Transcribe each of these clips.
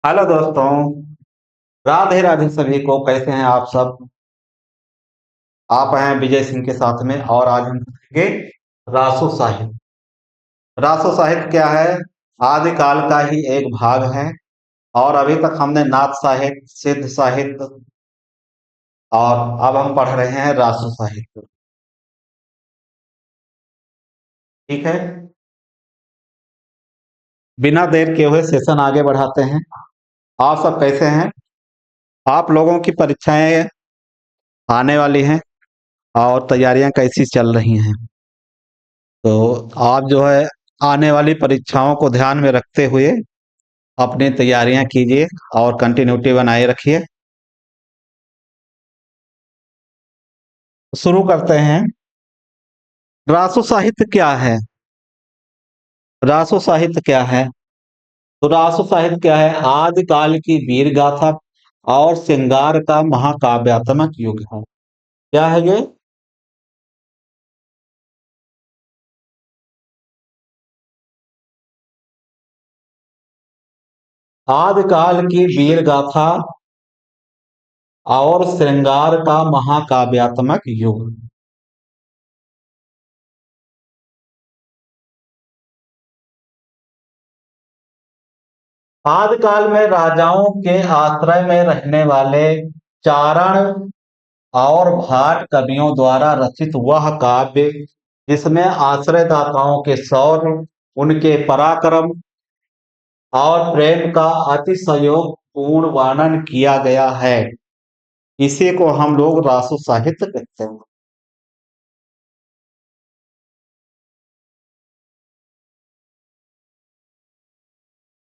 Hello दोस्तों। राधे राधे सभी को। कैसे हैं आप सब? आप हैं विजय सिंह के साथ में और आज हम सीखेंगे रासो साहित्य। रासो साहित्य क्या है? आदिकाल का ही एक भाग है। और अभी तक हमने नाथ साहित्य, सिद्ध साहित्य और अब हम पढ़ रहे हैं रासो साहित्य। ठीक है। बिना देर किए हुए सेशन आगे बढ़ाते हैं। आप सब कैसे हैं? आप लोगों की परीक्षाएं आने वाली हैं और तैयारियां कैसी चल रही हैं? तो आप जो है आने वाली परीक्षाओं को ध्यान में रखते हुए अपनी तैयारियां कीजिए और कंटिन्यूटी बनाए रखिए। शुरू करते हैं। रासो साहित्य क्या है? रासो साहित्य क्या है? तो रासो साहित्य क्या है? आदिकाल की वीर गाथा और श्रृंगार का महाकाव्यात्मक युग है। क्या है ये? आदिकाल की वीर गाथा और श्रृंगार का महाकाव्यात्मक युग। आदिकाल में राजाओं के आश्रय में रहने वाले चारण और भाट कवियों द्वारा रचित वह काव्य जिसमें आश्रयदाताओं के शौर्य, उनके पराक्रम और प्रेम का अतिशयोक्ति पूर्ण वर्णन किया गया है। इसी को हम लोग रासो साहित्य कहते हैं।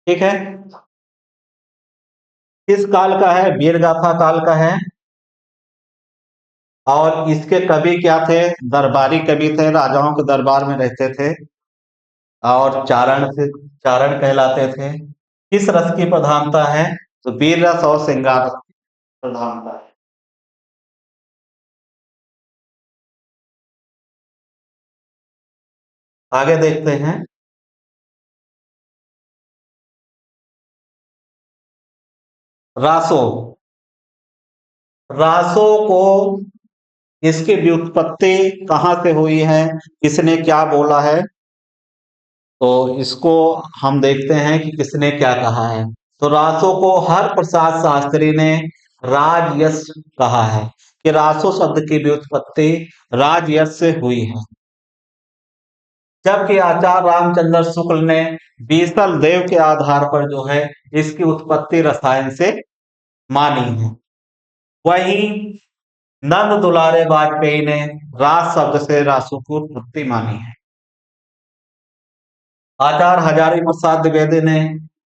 ठीक है। किस काल का है? वीरगाथा काल का है। और इसके कवि क्या थे? दरबारी कवि थे, राजाओं के दरबार में रहते थे और चारण से चारण कहलाते थे। किस रस की प्रधानता है? तो वीर रस और श्रृंगार रस की प्रधानता है। आगे देखते हैं। रासो। रासो को इसकी व्युत्पत्ति कहाँ से हुई है, किसने क्या बोला है? तो इसको हम देखते हैं कि किसने क्या कहा है। तो रासो को हर प्रसाद शास्त्री ने राजयश कहा है कि रासो शब्द की व्युत्पत्ति राजयश से हुई है। जबकि आचार्य रामचंद्र शुक्ल ने बीसल देव के आधार पर जो है इसकी उत्पत्ति रसायन से मानी है। वहीं नंद दुलारे वाजपेयी ने रास शब्द से रासो की उत्पत्ति मानी है। आचार्य हजारी प्रसाद द्विवेदी ने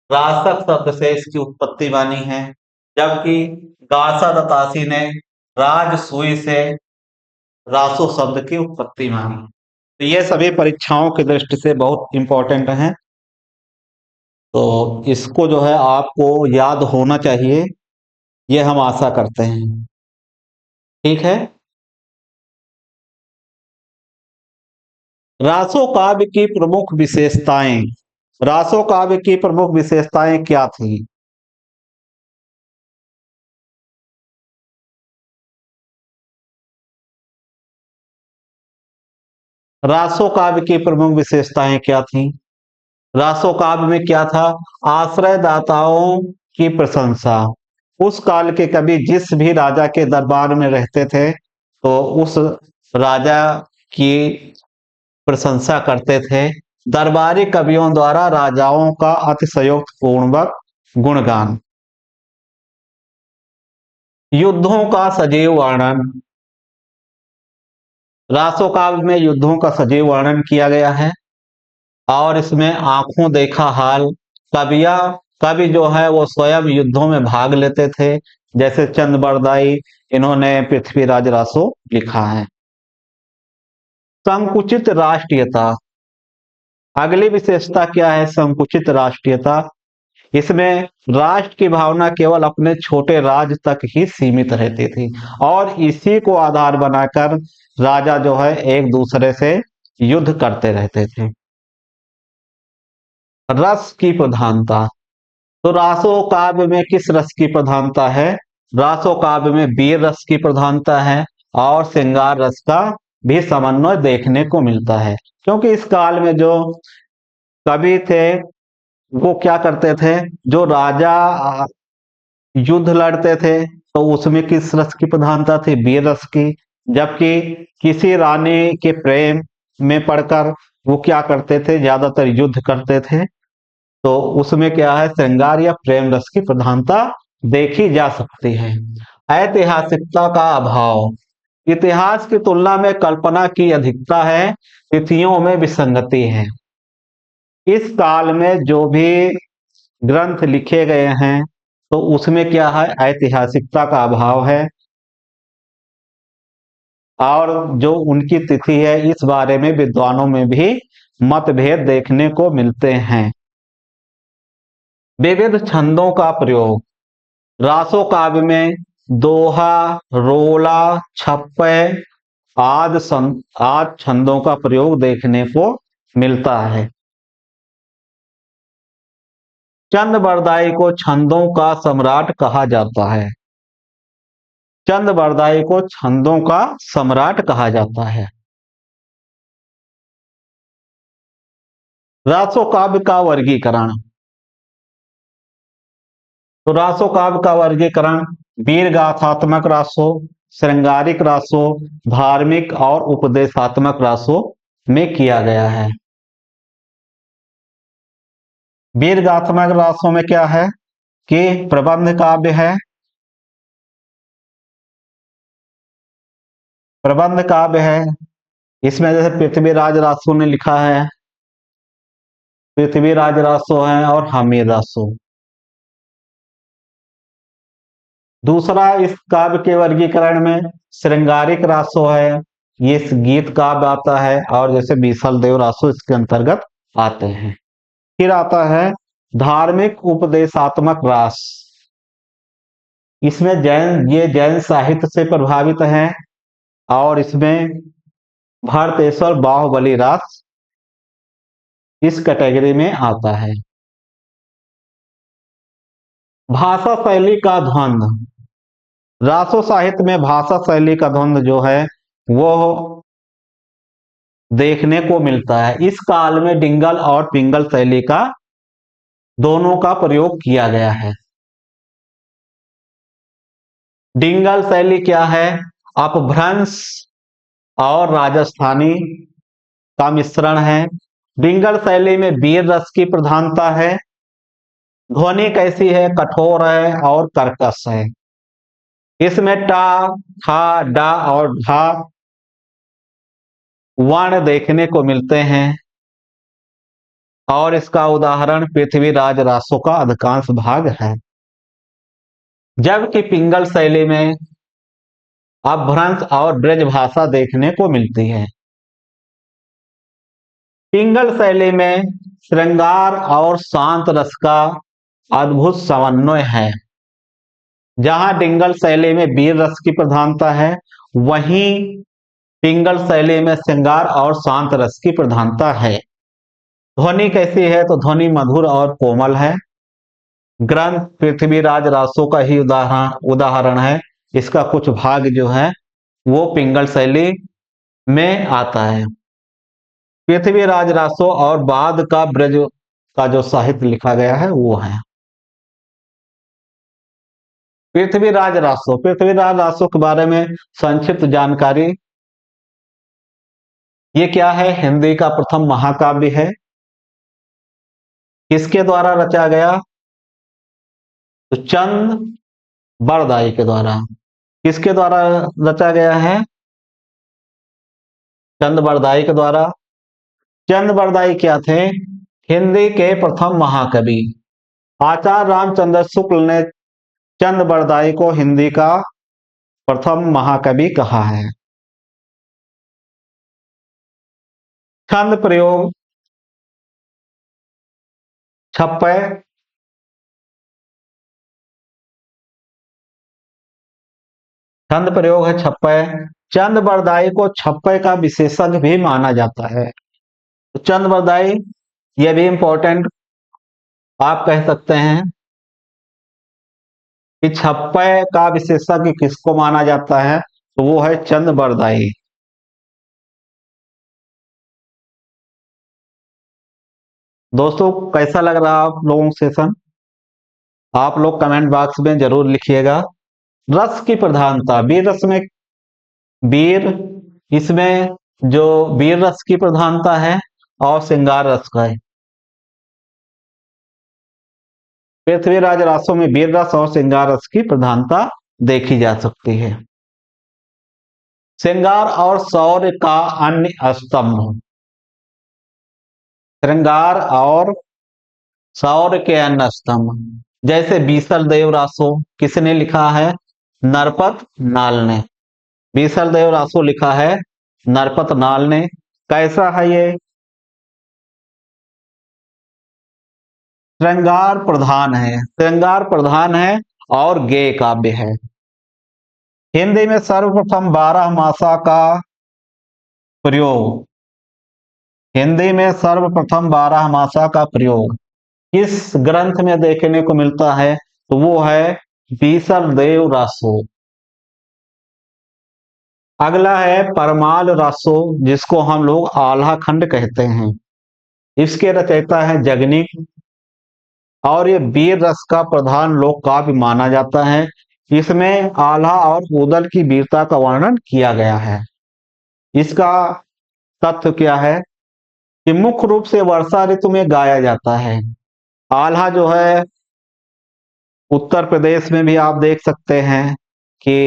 रासक शब्द से इसकी उत्पत्ति मानी है। जबकि गासा दतासी ने राजसूय से रासो शब्द की उत्पत्ति मानी है। तो ये सभी परीक्षाओं की दृष्टि से बहुत इंपॉर्टेंट हैं। तो इसको जो है आपको याद होना चाहिए, ये हम आशा करते हैं। ठीक है। रासो काव्य की प्रमुख विशेषताएं। रासो काव्य की प्रमुख विशेषताएं क्या थी? रासो काव्य की प्रमुख विशेषताएं क्या थी? रासो काव्य में क्या था? आश्रयदाताओं की प्रशंसा। उस काल के कवि जिस भी राजा के दरबार में रहते थे तो उस राजा की प्रशंसा करते थे। दरबारी कवियों द्वारा राजाओं का अतिशयोक्ति पूर्वक गुणगान। युद्धों का सजीव वर्णन। रासो काव्य में युद्धों का सजीव वर्णन किया गया है और इसमें आंखों देखा हाल। कविया कवि जो है वो स्वयं युद्धों में भाग लेते थे। जैसे चंद बरदाई, इन्होंने पृथ्वीराज रासो लिखा है। संकुचित राष्ट्रीयता। अगली विशेषता क्या है? संकुचित राष्ट्रीयता। इसमें राष्ट्र की भावना केवल अपने छोटे राज्य तक ही सीमित रहती थी और इसी को आधार बनाकर राजा जो है एक दूसरे से युद्ध करते रहते थे। रस की प्रधानता। तो रासो काव्य में किस रस की प्रधानता है? रासो काव्य में वीर रस की प्रधानता है और श्रृंगार रस का भी समन्वय देखने को मिलता है, क्योंकि इस काल में जो कवि थे वो क्या करते थे, जो राजा युद्ध लड़ते थे तो उसमें किस रस की प्रधानता थी? वीर रस की। जबकि किसी रानी के प्रेम में पड़कर वो क्या करते थे, ज्यादातर युद्ध करते थे, तो उसमें क्या है, श्रृंगार या प्रेम रस की प्रधानता देखी जा सकती है। ऐतिहासिकता का अभाव, इतिहास की तुलना में कल्पना की अधिकता है, तिथियों में विसंगति है। इस काल में जो भी ग्रंथ लिखे गए हैं तो उसमें क्या है, ऐतिहासिकता का अभाव है, और जो उनकी तिथि है इस बारे में विद्वानों में भी मतभेद देखने को मिलते हैं। विविध छंदों का प्रयोग, रासो काव्य में दोहा, रोला, छप्पे आदि छंदों का प्रयोग देखने को मिलता है। चंद बरदाई को छंदों का सम्राट कहा जाता है। चंद बरदाई को छंदों का सम्राट कहा जाता है। रासो काव्य का वर्गीकरण, तो रासो काव्य का वर्गीकरण वीर गाथात्मक रासो, श्रृंगारिक रासो, धार्मिक और उपदेशात्मक रासो में किया गया है। वीर गाथात्मक रासों में क्या है कि प्रबंध काव्य है, प्रबंध काव्य है, इसमें जैसे पृथ्वीराज रासो ने लिखा है, पृथ्वीराज रासो है और हमीर रासो। दूसरा इस काव्य के वर्गीकरण में श्रृंगारिक रासो है, ये गीत काव्य आता है, और जैसे बीसल देव रासो इसके अंतर्गत आते हैं। फिर आता है धार्मिक उपदेशात्मक रास, इसमें जैन साहित्य से प्रभावित है, और इसमें भारतेश्वर बाहुबली रास इस कैटेगरी में आता है। भाषा शैली का द्वंद्व, रासो साहित्य में भाषा शैली का द्वंद्व जो है वो देखने को मिलता है। इस काल में डिंगल और पिंगल शैली का दोनों का प्रयोग किया गया है। डिंगल शैली क्या है, अपभ्रंश और राजस्थानी का मिश्रण है। डिंगल शैली में वीर रस की प्रधानता है, ध्वनि कैसी है, कठोर है और कर्कश है। इसमें टा, था, डा और ढा वर्ण देखने को मिलते हैं, और इसका उदाहरण पृथ्वीराज रासो का अधिकांश भाग है। जबकि पिंगल शैली में अपभ्रंश और ब्रज भाषा देखने को मिलती है। पिंगल शैली में श्रृंगार और शांत रस का अद्भुत समन्वय है। जहां डिंगल शैली में वीर रस की प्रधानता है, वहीं पिंगल शैली में श्रृंगार और शांत रस की प्रधानता है। ध्वनि कैसी है, तो ध्वनि मधुर और कोमल है। ग्रंथ पृथ्वीराज रासो का ही उदाहरण है, इसका कुछ भाग जो है वो पिंगल शैली में आता है। पृथ्वीराज रासो और बाद का ब्रज का जो साहित्य लिखा गया है वो है। पृथ्वीराज रासो के बारे में संक्षिप्त जानकारी, ये क्या है, हिंदी का प्रथम महाकाव्य है। किसके द्वारा रचा गया, तो चंद बरदाई के द्वारा। किसके द्वारा रचा गया है, चंद बरदाई के द्वारा। चंद बरदाई क्या थे, हिंदी के प्रथम महाकवि। आचार्य रामचंद्र शुक्ल ने चंद बरदाई को हिंदी का प्रथम महाकवि कहा है। छंद प्रयोग, छप्पे, छंद प्रयोग है छप्पे। चंद बरदाई को छप्पे का विशेषज्ञ भी माना जाता है। तो चंद बरदाई, यह भी इंपॉर्टेंट आप कह सकते हैं। पिछप्पय का विशेषज्ञ किसको माना जाता है? तो वो है चंद बरदाई। दोस्तों कैसा लग रहा आप लोगों को सेशन? आप लोग कमेंट बॉक्स में जरूर लिखिएगा। रस की प्रधानता, वीर रस में वीर, इसमें जो वीर रस की प्रधानता है और श्रृंगार रस का है। पृथ्वीराज रासों में वीर रस और श्रृंगार रस की प्रधानता देखी जा सकती है। श्रृंगार और शौर्य का अन्य स्तंभ, श्रृंगार और शौर्य के अन्य स्तंभ जैसे बीसल देव रासो किसने लिखा है? नरपत नाल ने। बीसल देव रासो लिखा है नरपत नाल ने। कैसा है ये? श्रृंगार प्रधान है, श्रृंगार प्रधान है और गेय काव्य है। हिंदी में सर्वप्रथम 12 मासा का प्रयोग, हिंदी में सर्वप्रथम 12 मासा का प्रयोग किस ग्रंथ में देखने को मिलता है? तो वो है बीसल देव रासो। अगला है परमाल रासो, जिसको हम लोग आल्हा खंड कहते हैं। इसके रचयिता है जगनिक और ये वीर रस का प्रधान लोक काव्य माना जाता है। इसमें आल्हा और उदल की वीरता का वर्णन किया गया है। इसका तथ्य क्या है कि मुख्य रूप से वर्षा ऋतु में गाया जाता है। आल्हा जो है उत्तर प्रदेश में भी आप देख सकते हैं कि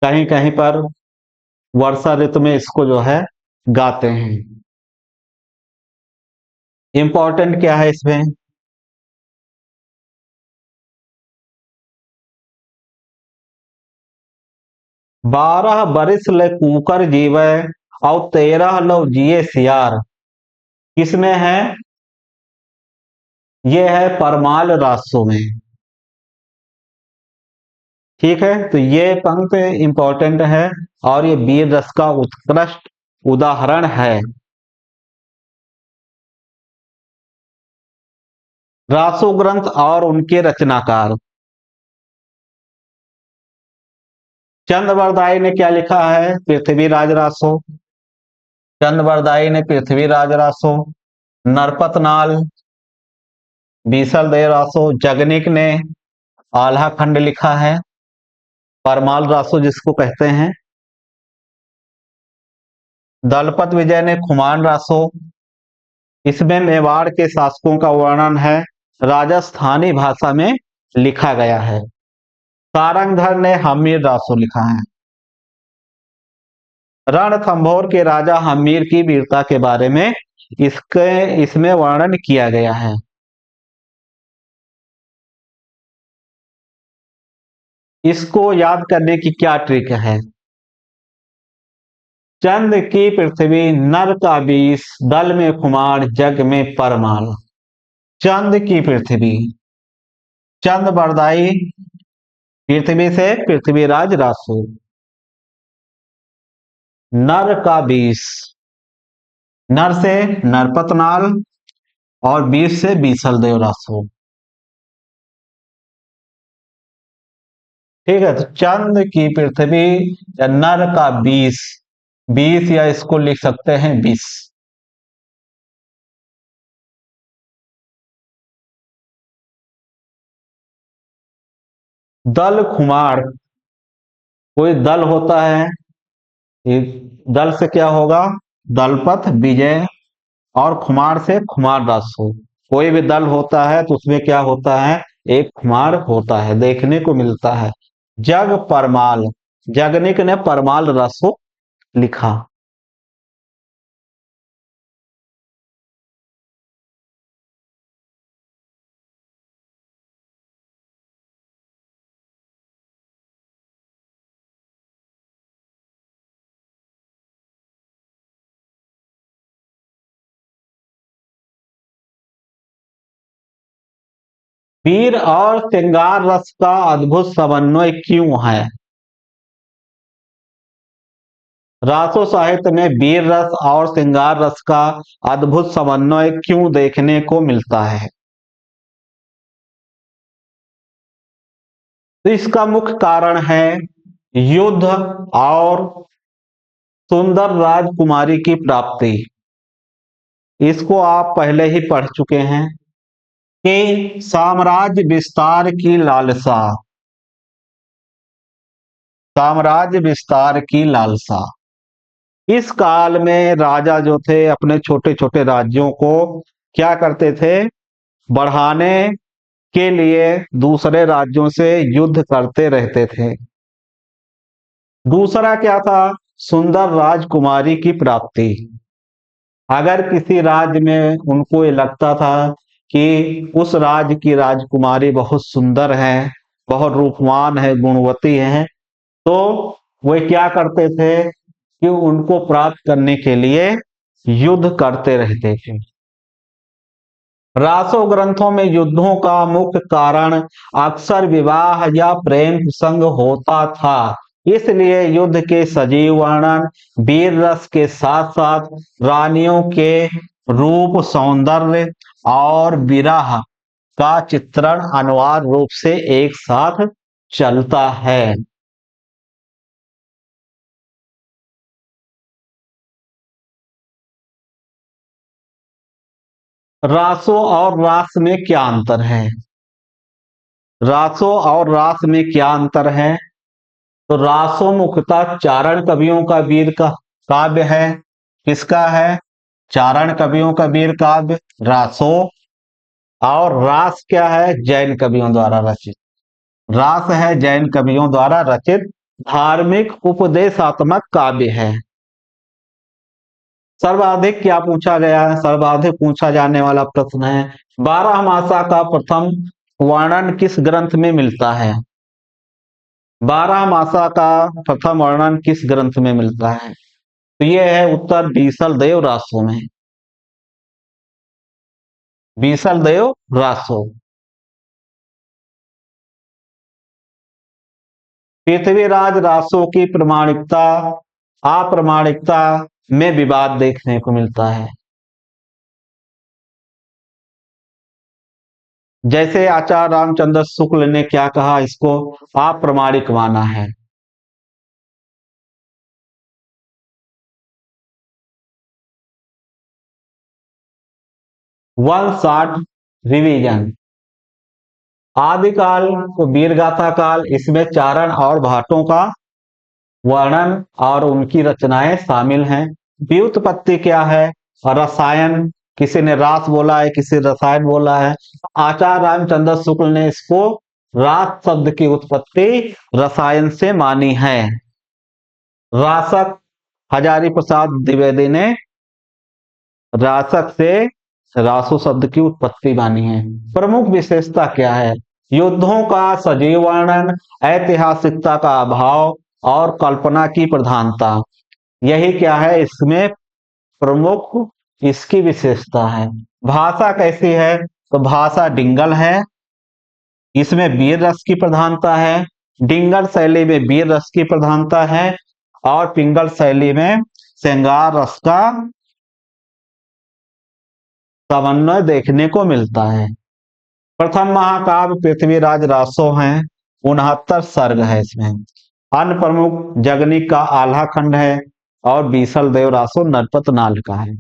कहीं कहीं पर वर्षा ऋतु में इसको जो है गाते हैं। इंपॉर्टेंट क्या है इसमें? 12 बरिस ले कूकर जीवे और 13 लो जिए सियार, किसमें है? ये है परमाल रासो में। ठीक है, तो ये पंक्ति इंपॉर्टेंट है और ये वीर रस का उत्कृष्ट उदाहरण है। रासो ग्रंथ और उनके रचनाकार, चंद बरदाई ने क्या लिखा है? पृथ्वीराज रासो। चंद बरदाई ने पृथ्वीराज रासो, नरपत नाल बीसल देव रासो, जगनिक ने आल्हा खंड लिखा है, परमाल रासो जिसको कहते हैं, दलपत विजय ने खुमान रासो। इसमें मेवाड़ के शासकों का वर्णन है, राजस्थानी भाषा में लिखा गया है। सारंगधर ने हमीर रासो लिखा है। रणथंभौर के राजा हमीर की वीरता के बारे में इसमें वर्णन किया गया है। इसको याद करने की क्या ट्रिक है? चंद की पृथ्वी, नर का बीस, दल में खुमार, जग में परमाल। चंद की पृथ्वी, चंद बरदाई पृथ्वी से पृथ्वीराज रासो। नर का बीस, नर से नरपतनाल और बीस से बीसल देव रासो। ठीक है, तो चंद की पृथ्वी या नर का बीस, बीस या इसको लिख सकते हैं 20। दल खुमार, कोई दल होता है, दल से क्या होगा? दलपत विजय और खुमार से खुमार रासो। कोई भी दल होता है तो उसमें क्या होता है? एक खुमार होता है, देखने को मिलता है। जग परमाल, जगनिक ने परमाल रासो लिखा। वीर और श्रृंगार रस का अद्भुत समन्वय क्यों है? रासो साहित्य में वीर रस और श्रृंगार रस का अद्भुत समन्वय क्यों देखने को मिलता है? तो इसका मुख्य कारण है युद्ध और सुंदर राजकुमारी की प्राप्ति। इसको आप पहले ही पढ़ चुके हैं कि साम्राज्य विस्तार की लालसा, साम्राज्य विस्तार की लालसा। इस काल में राजा जो थे अपने छोटे छोटे राज्यों को क्या करते थे, बढ़ाने के लिए दूसरे राज्यों से युद्ध करते रहते थे। दूसरा क्या था, सुंदर राजकुमारी की प्राप्ति। अगर किसी राज्य में उनको ये लगता था कि उस राज्य की राजकुमारी बहुत सुंदर है, बहुत रूपवान है, गुणवती है, तो वे क्या करते थे कि उनको प्राप्त करने के लिए युद्ध करते रहते थे। रासो ग्रंथों में युद्धों का मुख्य कारण अक्सर विवाह या प्रेम प्रसंग होता था, इसलिए युद्ध के सजीव वर्णन वीर रस के साथ साथ रानियों के रूप, सौंदर्य और विरह का चित्रण अनिवार्य रूप से एक साथ चलता है। रासो और रास में क्या अंतर है? रासो और रास में क्या अंतर है? तो रासो मुख्यतः चारण कवियों का वीर का काव्य है। किसका है? चारण कवियों का वीर काव्य रासो। और रास क्या है? जैन कवियों द्वारा रचित। रास है जैन कवियों द्वारा रचित धार्मिक उपदेशात्मक काव्य है। सर्वाधिक क्या पूछा गया है? सर्वाधिक पूछा जाने वाला प्रश्न है, 12 मासा का प्रथम वर्णन किस ग्रंथ में मिलता है? 12 मासा का प्रथम वर्णन किस ग्रंथ में मिलता है? तो यह है उत्तर बीसल देव रासो में। बीसल देव रासो। पृथ्वीराज रासो की प्रमाणिकता अप्रामाणिकता में विवाद देखने को मिलता है। जैसे आचार्य रामचंद्र शुक्ल ने क्या कहा, इसको अप्रामाणिक माना है। One shot revision. आदिकाल तो वीरगाथा काल, इसमें चारण और भाटों का वर्णन और उनकी रचनाएं शामिल हैं। व्युत्पत्ति क्या है? रसायन, किसी ने रास बोला है, किसी रसायन बोला है। आचार्य रामचंद्र शुक्ल ने इसको रास शब्द की उत्पत्ति रसायन से मानी है। रासक हजारी प्रसाद द्विवेदी ने रासक से रासो शब्द की उत्पत्ति मानी है। प्रमुख विशेषता क्या है? युद्धों का सजीव वर्णन, ऐतिहासिकता का अभाव और कल्पना की प्रधानता। यही क्या है इसमें प्रमुख इसकी विशेषता है। भाषा कैसी है? तो भाषा डिंगल है, इसमें वीर रस की प्रधानता है। डिंगल शैली में वीर रस की प्रधानता है और पिंगल शैली में श्रृंगार रस का समन्वय देखने को मिलता है। प्रथम महाकाव्य पृथ्वीराज रासो हैं, 69 सर्ग है इसमें। अन्य प्रमुख जगनी का आल्हा खंड है और बीसल देव रासो नरपत नाल का है।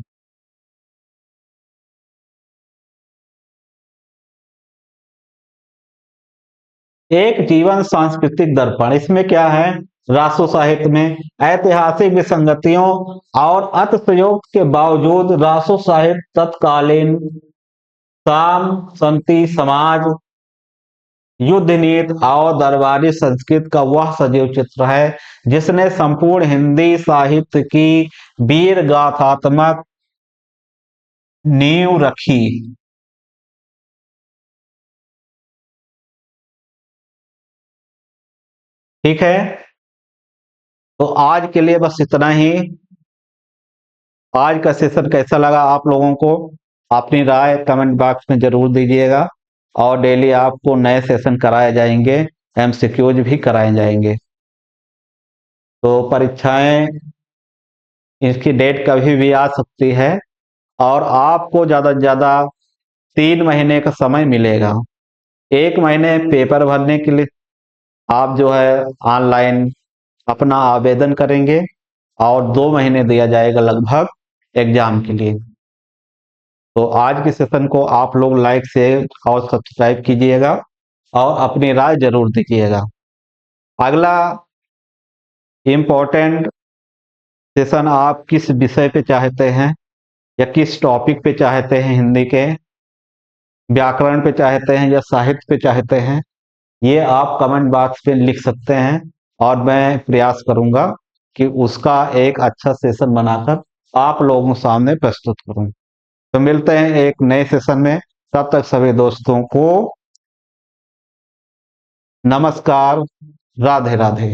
एक जीवन सांस्कृतिक दर्पण, इसमें क्या है? रासो साहित्य में ऐतिहासिक विसंगतियों और अतिशयोक्ति के बावजूद रासो साहित्य तत्कालीन साम संति समाज, युद्ध नीति और दरबारी संस्कृत का वह सजीव चित्र है जिसने संपूर्ण हिंदी साहित्य की वीर गाथात्मक नींव रखी। ठीक है, तो आज के लिए बस इतना ही। आज का सेशन कैसा लगा आप लोगों को? अपनी राय कमेंट बॉक्स में जरूर दीजिएगा। और डेली आपको नए सेशन कराए जाएंगे, एमसीक्यूज भी कराए जाएंगे। तो परीक्षाएं, इसकी डेट कभी भी आ सकती है और आपको ज़्यादा से ज़्यादा 3 महीने का समय मिलेगा। 1 महीने पेपर भरने के लिए आप जो है ऑनलाइन अपना आवेदन करेंगे और 2 महीने दिया जाएगा लगभग एग्जाम के लिए। तो आज के सेशन को आप लोग लाइक शेयर और सब्सक्राइब कीजिएगा और अपनी राय जरूर दीजिएगा। अगला इम्पोर्टेंट सेशन आप किस विषय पे चाहते हैं या किस टॉपिक पे चाहते हैं, हिंदी के व्याकरण पे चाहते हैं या साहित्य पे चाहते हैं, ये आप कमेंट बॉक्स पे लिख सकते हैं और मैं प्रयास करूंगा कि उसका एक अच्छा सेशन बनाकर आप लोगों के सामने प्रस्तुत करूं। तो मिलते हैं एक नए सेशन में, तब तक सभी दोस्तों को नमस्कार, राधे राधे।